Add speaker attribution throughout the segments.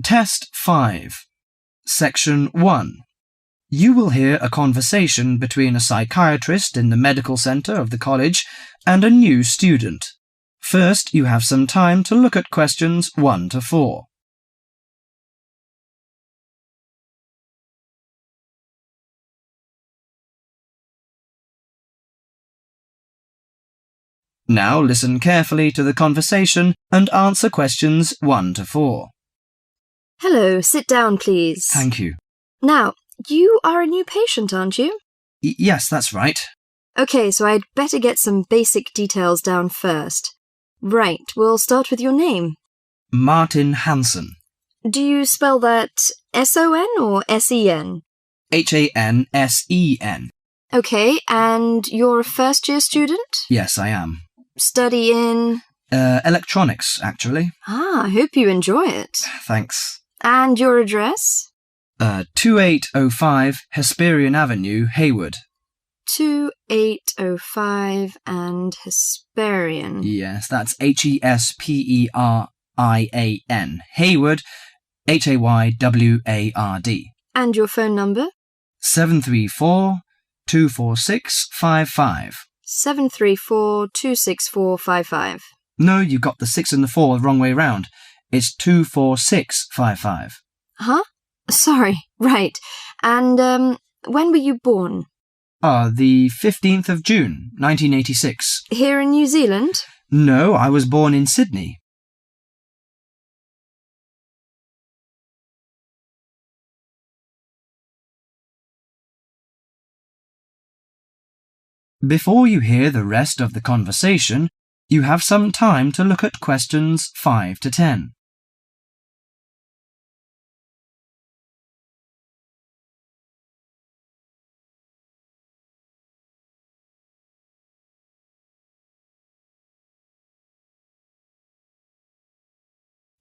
Speaker 1: Test 5. Section 1. You will hear a conversation between a psychiatrist in the medical centre of the college and a new student. First, you have some time to look at questions 1 to 4. Now listen carefully to the conversation and answer questions 1 to 4.
Speaker 2: Hello, sit down, please.
Speaker 1: Thank you.
Speaker 2: Now, you are a new patient, aren't you?
Speaker 1: Yes, that's right.
Speaker 2: Okay, so I'd better get some basic details down first. Right, we'll start with your name.
Speaker 1: Martin Hansen.
Speaker 2: Do you spell that S-O-N or S-E-N?
Speaker 1: Hansen.
Speaker 2: Okay, and you're a first-year student?
Speaker 1: Yes, I am.
Speaker 2: Study in?
Speaker 1: Electronics, actually.
Speaker 2: I hope you enjoy it.
Speaker 1: Thanks.
Speaker 2: And your address?
Speaker 1: 2805 Hesperian Avenue, Hayward.
Speaker 2: 2805 and Hesperian.
Speaker 1: Yes, that's Hesperian. Hayward, Hayward.
Speaker 2: And your phone number?
Speaker 1: 734-246-55.
Speaker 2: 734-264-55.
Speaker 1: No, you got the 6 and the 4 the wrong way round. It's 246-55.
Speaker 2: Huh? Sorry, right. And, when were you born?
Speaker 1: The 15th of June, 1986.
Speaker 2: Here in New Zealand?
Speaker 1: No, I was born in Sydney. Before you hear the rest of the conversation, you have some time to look at questions 5 to 10.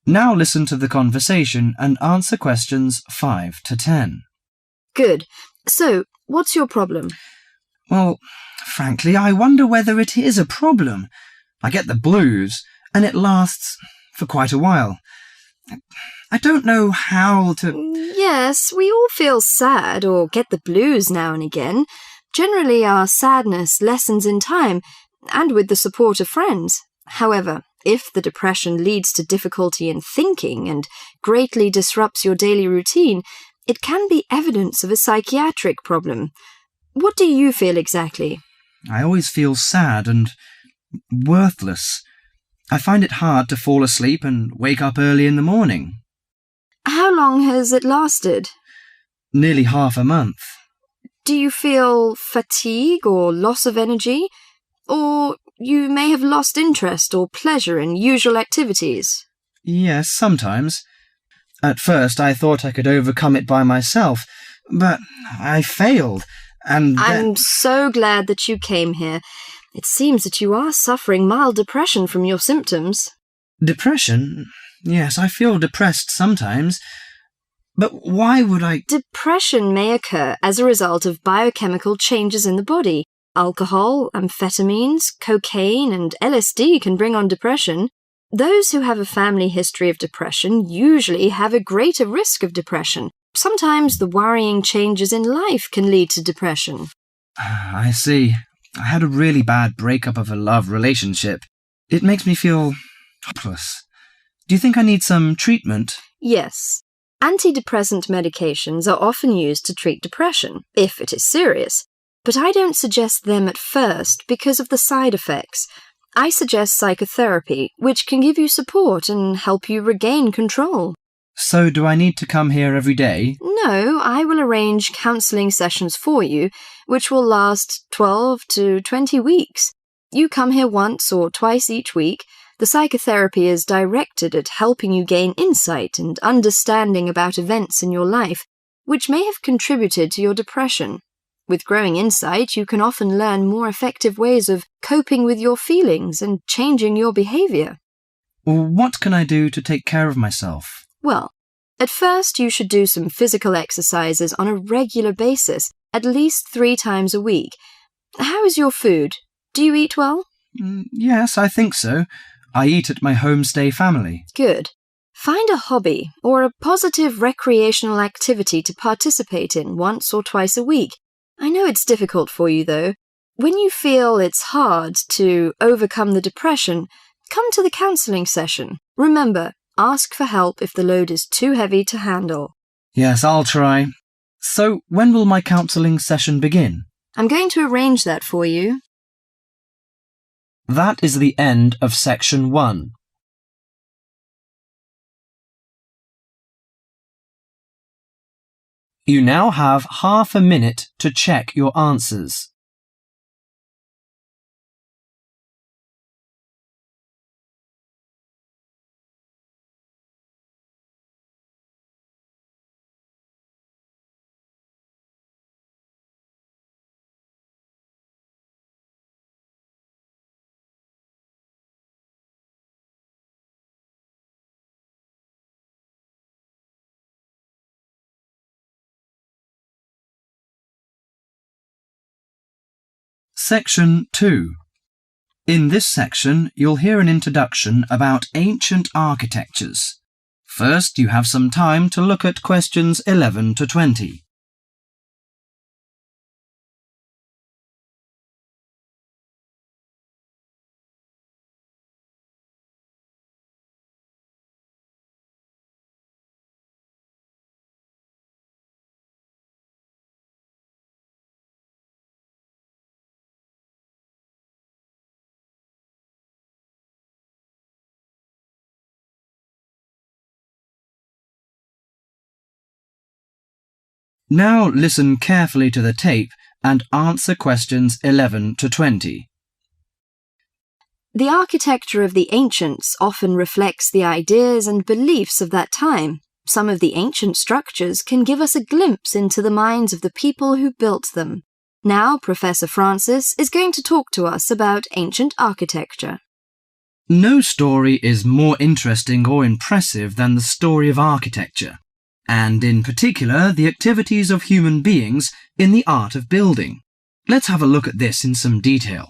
Speaker 1: Now listen to the conversation and answer questions 5 to 10.
Speaker 2: Good. So, what's your problem?
Speaker 1: Well, frankly, I wonder whether it is a problem. I get the blues, and it lasts for quite a while. I don't know how to...
Speaker 2: Yes, we all feel sad or get the blues now and again. Generally, our sadness lessens in time, and with the support of friends. However, if the depression leads to difficulty in thinking and greatly disrupts your daily routine, it can be evidence of a psychiatric problem. What do you feel exactly?
Speaker 1: I always feel sad and worthless. I find it hard to fall asleep and wake up early in the morning.
Speaker 2: How long has it lasted?
Speaker 1: Nearly half a month.
Speaker 2: Do you feel fatigue or loss of energy? Or you may have lost interest or pleasure in usual activities?
Speaker 1: Yes, sometimes. At first I thought I could overcome it by myself, but I failed, and
Speaker 2: I'm so glad that you came here. It seems that you are suffering mild depression from your symptoms.
Speaker 1: Depression? Yes, I feel depressed sometimes. But why would I...
Speaker 2: Depression may occur as a result of biochemical changes in the body. Alcohol, amphetamines, cocaine, and LSD can bring on depression. Those who have a family history of depression usually have a greater risk of depression. Sometimes the worrying changes in life can lead to depression.
Speaker 1: I see. I had a really bad breakup of a love relationship. It makes me feel hopeless. Do you think I need some treatment?
Speaker 2: Yes. Antidepressant medications are often used to treat depression, if it is serious. But I don't suggest them at first because of the side effects. I suggest psychotherapy, which can give you support and help you regain control.
Speaker 1: So do I need to come here every day?
Speaker 2: No, I will arrange counselling sessions for you, which will last 12 to 20 weeks. You come here once or twice each week. The psychotherapy is directed at helping you gain insight and understanding about events in your life, which may have contributed to your depression. With growing insight, you can often learn more effective ways of coping with your feelings and changing your behaviour.
Speaker 1: What can I do to take care of myself?
Speaker 2: Well, at first you should do some physical exercises on a regular basis, at least 3 times a week. How is your food? Do you eat well?
Speaker 1: Yes, I think so. I eat at my homestay family.
Speaker 2: Good. Find a hobby or a positive recreational activity to participate in once or twice a week. I know it's difficult for you, though. When you feel it's hard to overcome the depression, come to the counselling session. Remember, ask for help if the load is too heavy to handle.
Speaker 1: Yes, I'll try. So, when will my counselling session begin?
Speaker 2: I'm going to arrange that for you.
Speaker 1: That is the end of section 1. You now have half a minute to check your answers. Section 2. In this section, you'll hear an introduction about ancient architectures. First, you have some time to look at questions 11 to 20. Now listen carefully to the tape and answer questions 11 to 20.
Speaker 2: The architecture of the ancients often reflects the ideas and beliefs of that time. Some of the ancient structures can give us a glimpse into the minds of the people who built them. Now, Professor Francis is going to talk to us about ancient architecture.
Speaker 1: No story is more interesting or impressive than the story of architecture, and in particular the activities of human beings in the art of building. Let's have a look at this in some detail.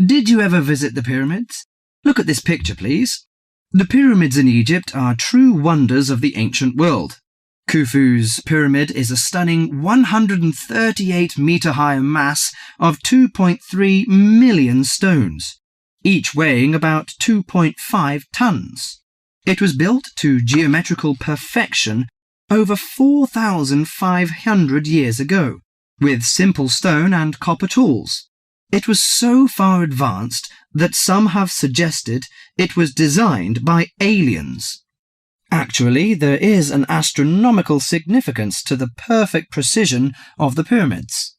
Speaker 1: Did you ever visit the pyramids? Look at this picture, please. The pyramids in Egypt are true wonders of the ancient world. Khufu's pyramid is a stunning 138-metre-high mass of 2.3 million stones, each weighing about 2.5 tons. It was built to geometrical perfection over 4,500 years ago, with simple stone and copper tools. It was so far advanced that some have suggested it was designed by aliens. Actually, there is an astronomical significance to the perfect precision of the pyramids.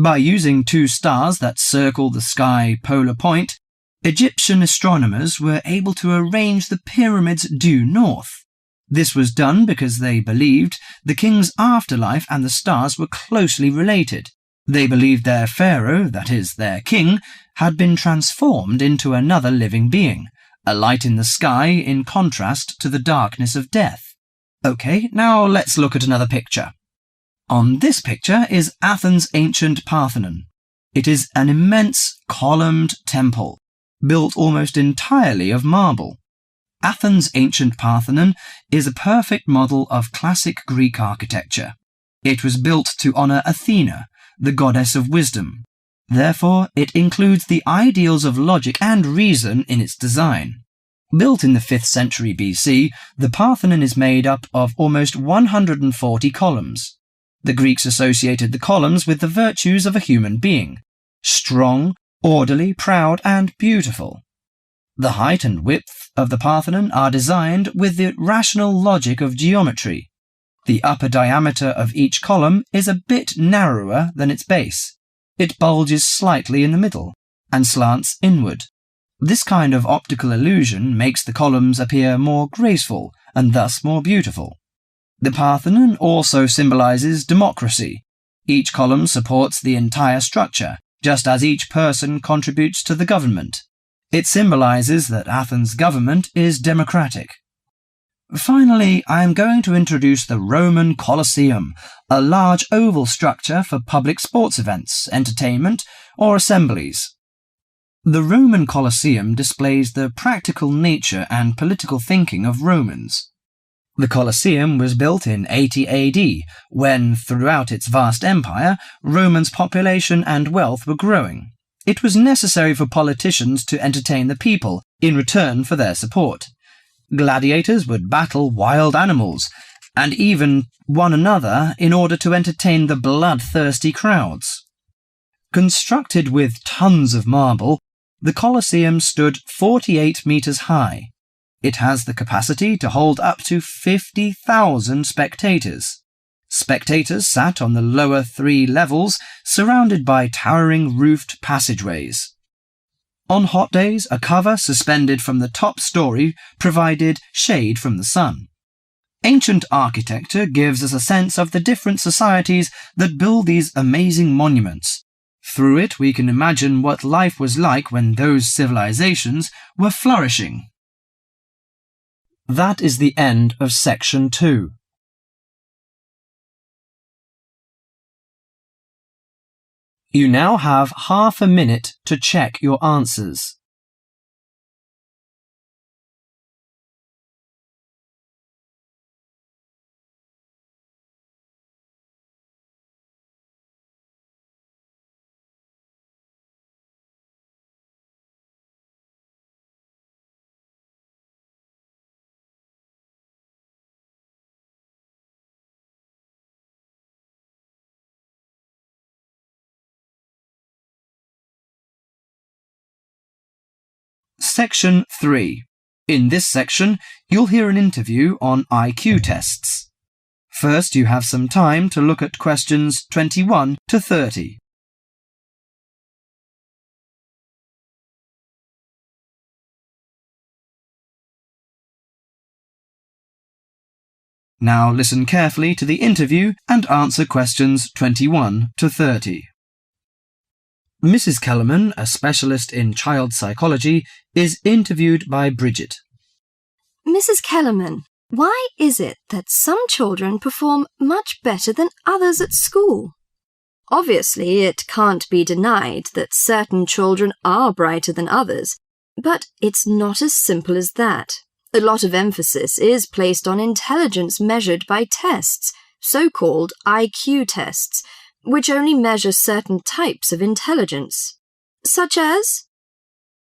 Speaker 1: By using 2 stars that circle the sky polar point, Egyptian astronomers were able to arrange the pyramids due north. This was done because they believed the king's afterlife and the stars were closely related. They believed their pharaoh, that is, their king, had been transformed into another living being, a light in the sky in contrast to the darkness of death. OK, now let's look at another picture. On this picture is Athens' ancient Parthenon. It is an immense columned temple, built almost entirely of marble. Athens' ancient Parthenon is a perfect model of classic Greek architecture. It was built to honour Athena, the goddess of wisdom. Therefore, it includes the ideals of logic and reason in its design. Built in the 5th century BC, the Parthenon is made up of almost 140 columns. The Greeks associated the columns with the virtues of a human being: strong, orderly, proud, and beautiful. The height and width of the Parthenon are designed with the rational logic of geometry. The upper diameter of each column is a bit narrower than its base. It bulges slightly in the middle and slants inward. This kind of optical illusion makes the columns appear more graceful and thus more beautiful. The Parthenon also symbolizes democracy. Each column supports the entire structure, just as each person contributes to the government. It symbolizes that Athens' government is democratic. Finally, I am going to introduce the Roman Colosseum, a large oval structure for public sports events, entertainment, or assemblies. The Roman Colosseum displays the practical nature and political thinking of Romans. The Colosseum was built in 80 AD, when, throughout its vast empire, Romans' population and wealth were growing. It was necessary for politicians to entertain the people in return for their support. Gladiators would battle wild animals, and even one another in order to entertain the bloodthirsty crowds. Constructed with tons of marble, the Colosseum stood 48 meters high. It has the capacity to hold up to 50,000 spectators. Spectators sat on the lower 3 levels, surrounded by towering roofed passageways. On hot days, a cover suspended from the top story provided shade from the sun. Ancient architecture gives us a sense of the different societies that build these amazing monuments. Through it, we can imagine what life was like when those civilizations were flourishing. That is the end of section 2. You now have half a minute to check your answers. Section 3. In this section, you'll hear an interview on IQ tests. First, you have some time to look at questions 21 to 30. Now listen carefully to the interview and answer questions 21 to 30. Mrs. Kellerman, a specialist in child psychology, is interviewed by Bridget.
Speaker 2: Mrs. Kellerman, why is it that some children perform much better than others at school? Obviously, it can't be denied that certain children are brighter than others, but it's not as simple as that. A lot of emphasis is placed on intelligence measured by tests, so-called IQ tests, which only measure certain types of intelligence, such as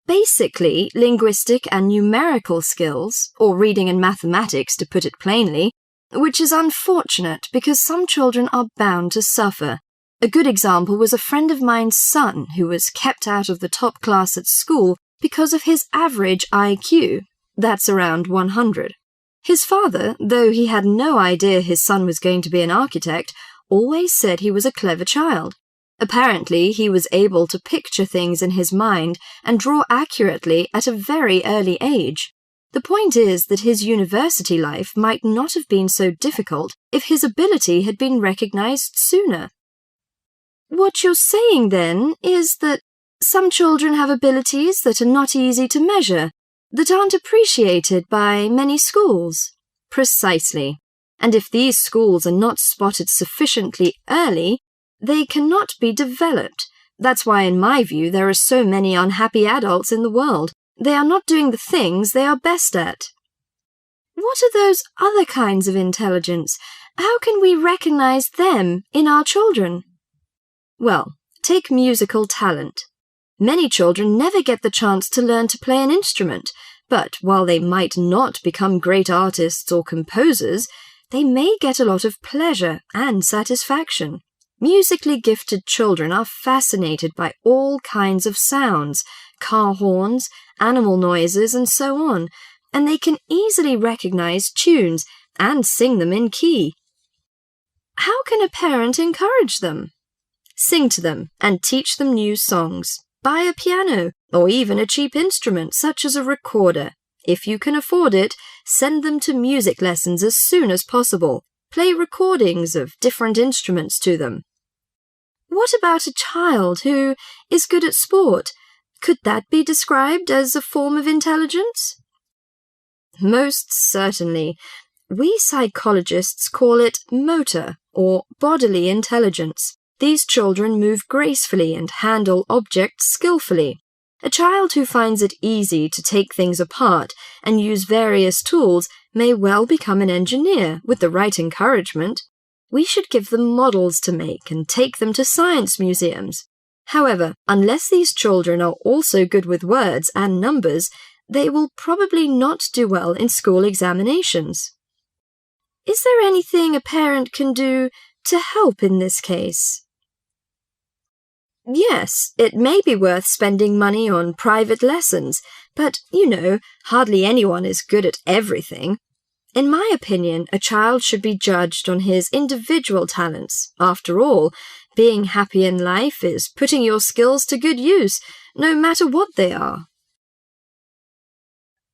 Speaker 2: basically linguistic and numerical skills, or reading and mathematics to put it plainly, which is unfortunate because some children are bound to suffer. A good example was a friend of mine's son who was kept out of the top class at school because of his average IQ. That's around 100. His father, though he had no idea his son was going to be an architect, always said he was a clever child. Apparently, he was able to picture things in his mind and draw accurately at a very early age. The point is that his university life might not have been so difficult if his ability had been recognized sooner. What you're saying, then, is that some children have abilities that are not easy to measure, that aren't appreciated by many schools. Precisely. And if these schools are not spotted sufficiently early, they cannot be developed. That's why, in my view, there are so many unhappy adults in the world. They are not doing the things they are best at. What are those other kinds of intelligence? How can we recognize them in our children? Well, take musical talent. Many children never get the chance to learn to play an instrument, but while they might not become great artists or composers, they may get a lot of pleasure and satisfaction. Musically gifted children are fascinated by all kinds of sounds, car horns, animal noises, and so on, and they can easily recognize tunes and sing them in key. How can a parent encourage them? Sing to them and teach them new songs. Buy a piano or even a cheap instrument such as a recorder. If you can afford it, send them to music lessons as soon as possible. Play recordings of different instruments to them. What about a child who is good at sport? Could that be described as a form of intelligence? Most certainly. We psychologists call it motor or bodily intelligence. These children move gracefully and handle objects skillfully. A child who finds it easy to take things apart and use various tools may well become an engineer with the right encouragement. We should give them models to make and take them to science museums. However, unless these children are also good with words and numbers, they will probably not do well in school examinations. Is there anything a parent can do to help in this case? Yes, it may be worth spending money on private lessons, but, hardly anyone is good at everything. In my opinion, a child should be judged on his individual talents. After all, being happy in life is putting your skills to good use, no matter what they are.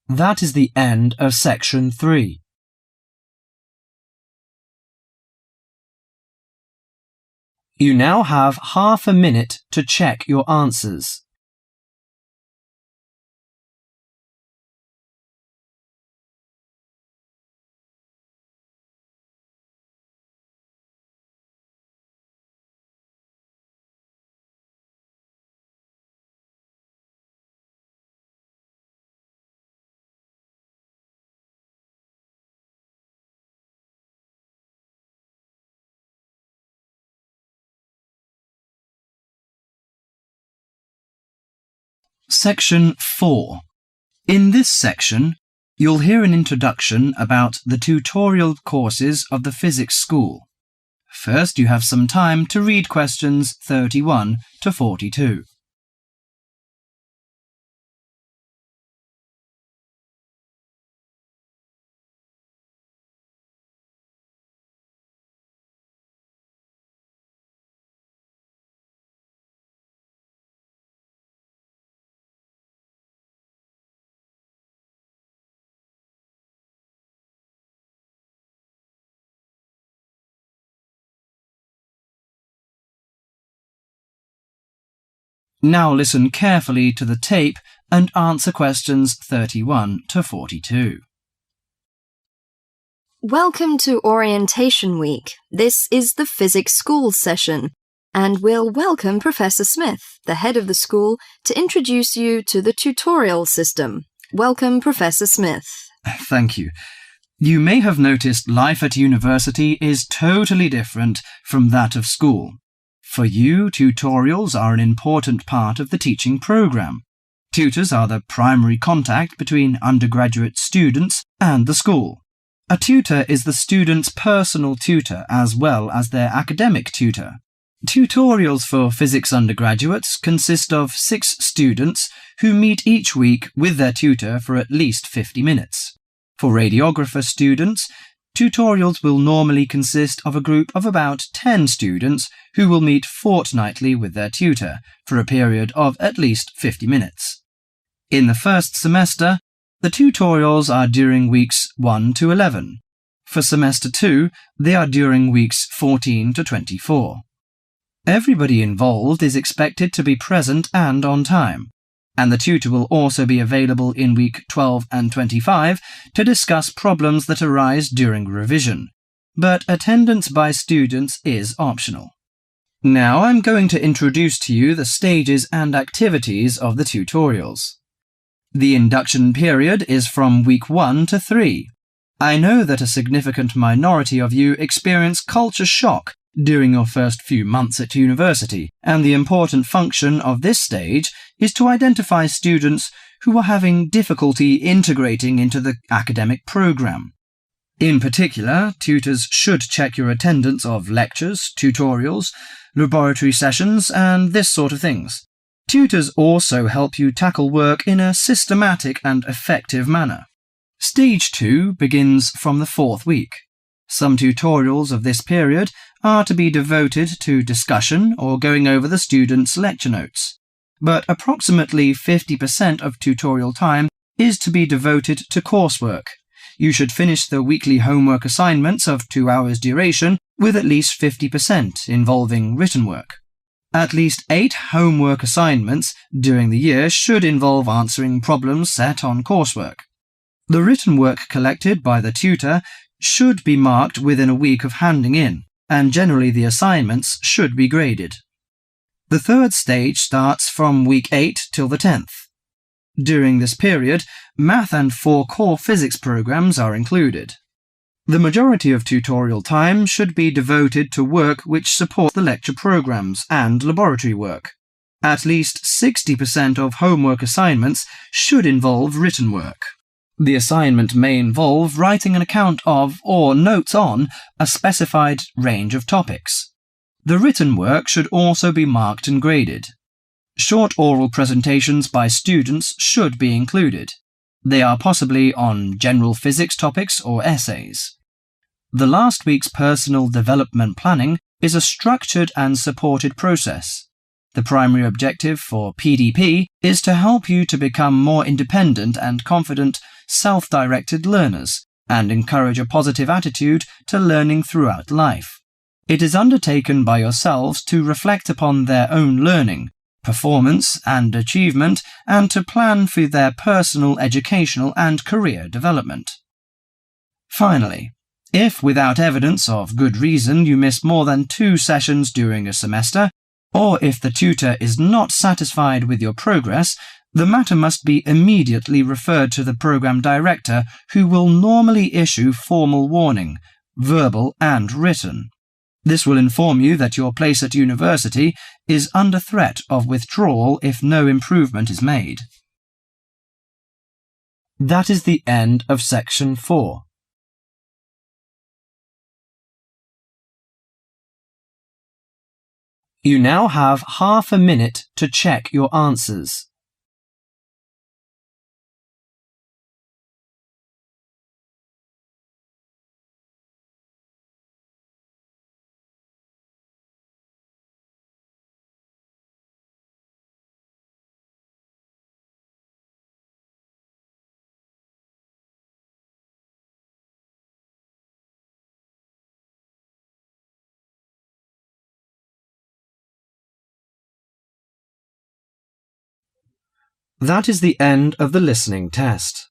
Speaker 1: That is the end of section 3. You now have half a minute to check your answers. Section 4. In this section, you'll hear an introduction about the tutorial courses of the physics school. First, you have some time to read questions 31 to 42. Now listen carefully to the tape and answer questions 31 to 42.
Speaker 2: Welcome to Orientation Week. This is the physics school session, and we'll welcome Professor Smith, the head of the school, to introduce you to the tutorial system. Welcome, Professor Smith.
Speaker 1: Thank you. You may have noticed life at university is totally different from that of school. For you, tutorials are an important part of the teaching program. Tutors are the primary contact between undergraduate students and the school. A tutor is the student's personal tutor as well as their academic tutor. Tutorials for physics undergraduates consist of 6 students who meet each week with their tutor for at least 50 minutes. For radiographer students, tutorials will normally consist of a group of about 10 students who will meet fortnightly with their tutor for a period of at least 50 minutes. In the first semester, the tutorials are during weeks 1 to 11. For semester 2, they are during weeks 14 to 24. Everybody involved is expected to be present and on time, and the tutor will also be available in week 12 and 25 to discuss problems that arise during revision, but attendance by students is optional. Now I'm going to introduce to you the stages and activities of the tutorials. The induction period is from week 1 to 3. I know that a significant minority of you experience culture shock during your first few months at university, and the important function of this stage is to identify students who are having difficulty integrating into the academic program. In particular, tutors should check your attendance of lectures, tutorials, laboratory sessions, and this sort of things. Tutors also help you tackle work in a systematic and effective manner. Stage 2 begins from the 4th week. Some tutorials of this period are to be devoted to discussion or going over the students' lecture notes, but approximately 50% of tutorial time is to be devoted to coursework. You should finish the weekly homework assignments of 2 hours duration with at least 50% involving written work. At least 8 homework assignments during the year should involve answering problems set on coursework. The written work collected by the tutor should be marked within a week of handing in, and generally the assignments should be graded. The 3rd stage starts from week 8 till the 10th. During this period, math and 4 core physics programs are included. The majority of tutorial time should be devoted to work which support the lecture programs and laboratory work. At least 60% of homework assignments should involve written work. The assignment may involve writing an account of or notes on a specified range of topics. The written work should also be marked and graded. Short oral presentations by students should be included. They are possibly on general physics topics or essays. The last week's personal development planning is a structured and supported process. The primary objective for PDP is to help you to become more independent and confident, self-directed learners and encourage a positive attitude to learning throughout life. It is undertaken by yourselves to reflect upon their own learning, performance and achievement, and to plan for their personal, educational and career development. Finally, if without evidence of good reason you miss more than 2 sessions during a semester, or if the tutor is not satisfied with your progress, the matter must be immediately referred to the program director, who will normally issue formal warning, verbal and written. This will inform you that your place at university is under threat of withdrawal if no improvement is made. That is the end of section 4. You now have half a minute to check your answers. That is the end of the listening test.